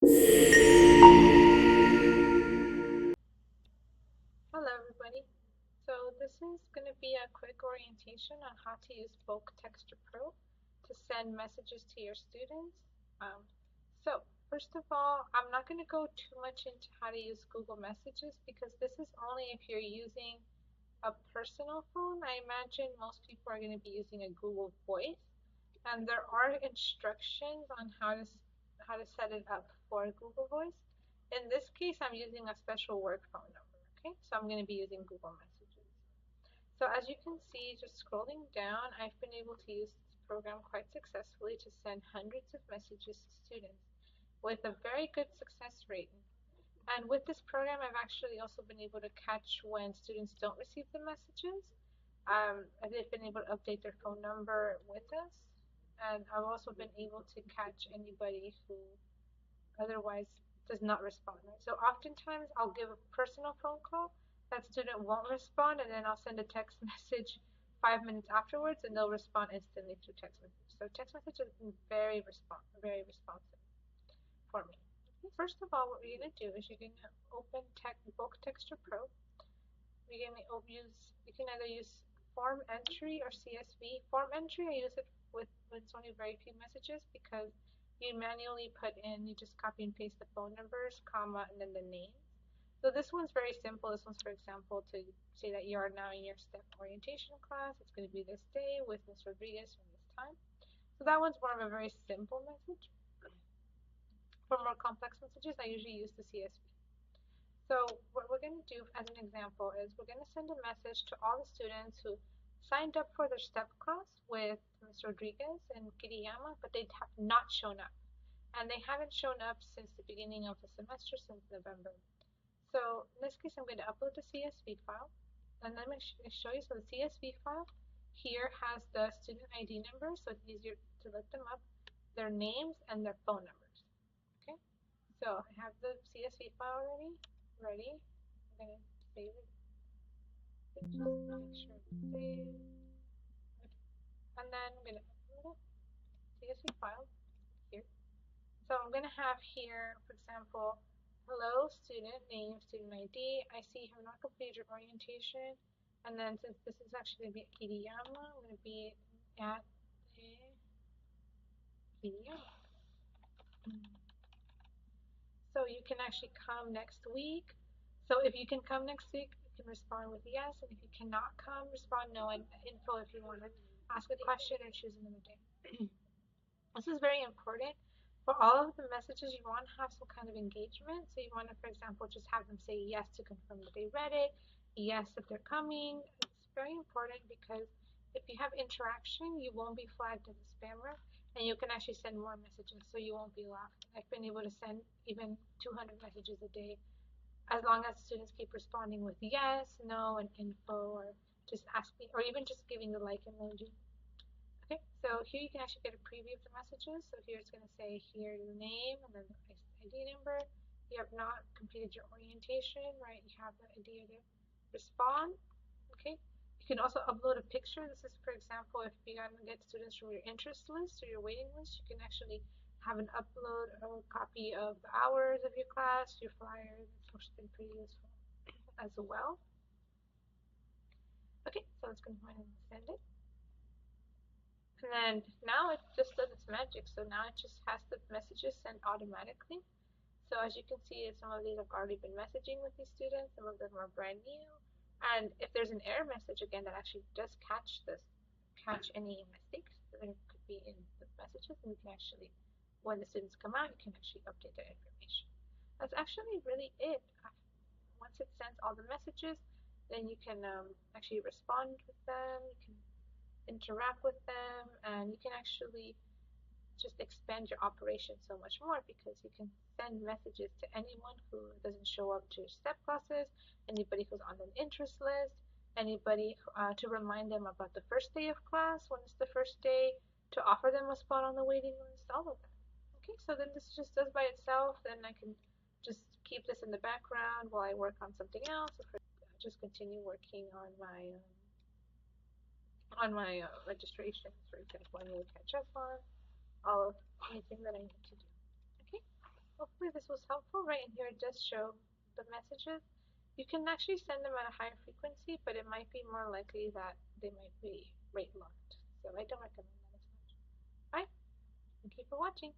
Hello everybody. So this is going to be a quick orientation on how to use Bulk Texture Pro to send messages to your students. So first of all, I'm not going to go too much into how to use Google Messages because this is only if you're using a personal phone. I imagine most people are going to be using a Google Voice, and there are instructions on how to set it up for Google Voice. In this case, I'm using a special work phone number, okay? So I'm going to be using Google Messages. So as you can see, just scrolling down, I've been able to use this program quite successfully to send hundreds of messages to students with a very good success rate. And with this program, I've actually also been able to catch when students don't receive the messages. They've been able to update their phone number with us. And I've also been able to catch anybody who otherwise does not respond. Right? So oftentimes I'll give a personal phone call, that student won't respond, and then I'll send a text message 5 minutes afterwards, and they'll respond instantly through text message. So text message has been very responsive for me. First of all, what we're going to do is you're going to open Bulk Texture Pro. You're going to you can either use form entry or CSV. Form entry, I use it with when it's only very few messages because you manually put in, you just copy and paste the phone numbers, comma, and then the name. So this one's very simple. This one's, for example, to say that you are now in your STEP orientation class. It's going to be this day with Ms. Rodriguez from this time. So that one's more of a very simple message. For more complex messages, I usually use the CSV. So what we're going to do as an example is we're going to send a message to all the students who signed up for their STEP class with Ms. Rodriguez and Kiriyama, but they have not shown up. And they haven't shown up since the beginning of the semester, since November. So in this case, I'm going to upload the CSV file. And let me show you. So the CSV file here has the student ID number, so it's easier to look them up, their names, and their phone numbers. Okay, so I have the CSV file ready. I'm going to save it. Just make sure it's saved. Okay. And then I'm going to upload the CSV file here. So I'm going to have here, for example, hello, student name, student ID. I see you have not completed your orientation. And then since this is actually going to be at Kiriyama, I'm going to be at Kiriyama. So you can actually come next week. So if you can come next week, you can respond with yes. And if you cannot come, respond no and info if you want to ask a question or choose another day. This is very important. For all of the messages, you want to have some kind of engagement. So you want to, for example, just have them say yes to confirm that they read it, yes if they're coming. It's very important because if you have interaction, you won't be flagged as a spammer, and you can actually send more messages, so you won't be left. I've been able to send even 200 messages a day, as long as students keep responding with yes, no, and info, or just asking, or even just giving the like emoji. Okay, so here you can actually get a preview of the messages. So here it's going to say here your name and then the ID number. You have not completed your orientation, right? You have the idea to respond. Okay, you can also upload a picture. This is, for example, if you want to get students from your interest list or your waiting list, you can actually have an upload a copy of the hours of your class, your flyers, which has been pretty useful as well. Okay, so let's go ahead and send it. And then now it just does its magic. So now it just has the messages sent automatically. So as you can see, some of these I've already been messaging with these students. Some of them are brand new. And if there's an error message, again, that actually does catch any mistakes that could be in the messages, and you can actually, when the students come out, you can actually update their information. That's actually really it. Once it sends all the messages, then you can actually respond with them. You can interact with them, and you can actually just expand your operation so much more because you can send messages to anyone who doesn't show up to STEP classes, anybody who's on an interest list, anybody to remind them about the first day of class when it's the first day, to offer them a spot on the waiting list, all of that. Okay, so then this just does by itself. Then I can just keep this in the background while I work on something else, or just continue working on my registrations, for example. I need to catch up on all of anything that I need to do. Okay, hopefully this was helpful, right? And here it does show the messages. You can actually send them at a higher frequency, but it might be more likely that they might be rate locked. So I don't recommend that as much. All right, thank you for watching.